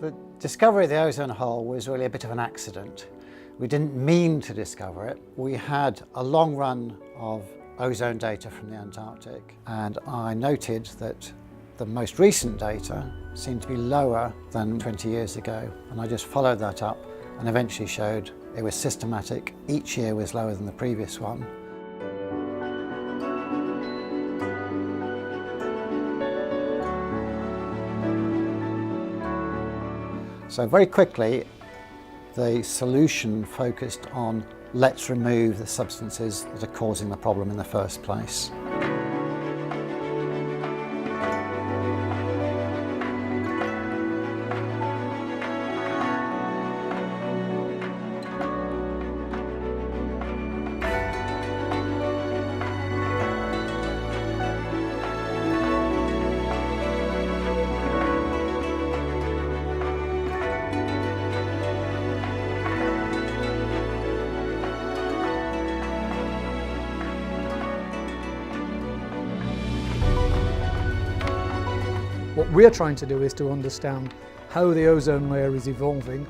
The discovery of the ozone hole was really a bit of an accident. We didn't mean to discover it. We had a long run of ozone data from the Antarctic, and I noted that the most recent data seemed to be lower than 20 years ago, and I just followed that up and eventually showed it was systematic. Each year was lower than the previous one. So very quickly, the solution focused on let's remove the substances that are causing the problem in the first place. What we're trying to do is to understand how the ozone layer is evolving.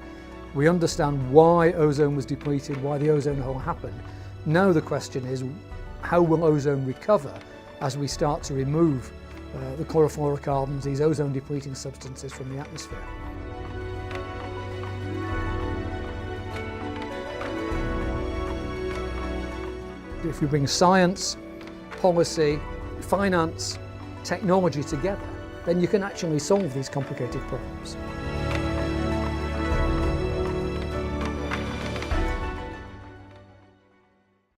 We understand why ozone was depleted, why the ozone hole happened. Now the question is, how will ozone recover as we start to remove the chlorofluorocarbons, these ozone depleting substances, from the atmosphere? If we bring science, policy, finance, technology together, then you can actually solve these complicated problems.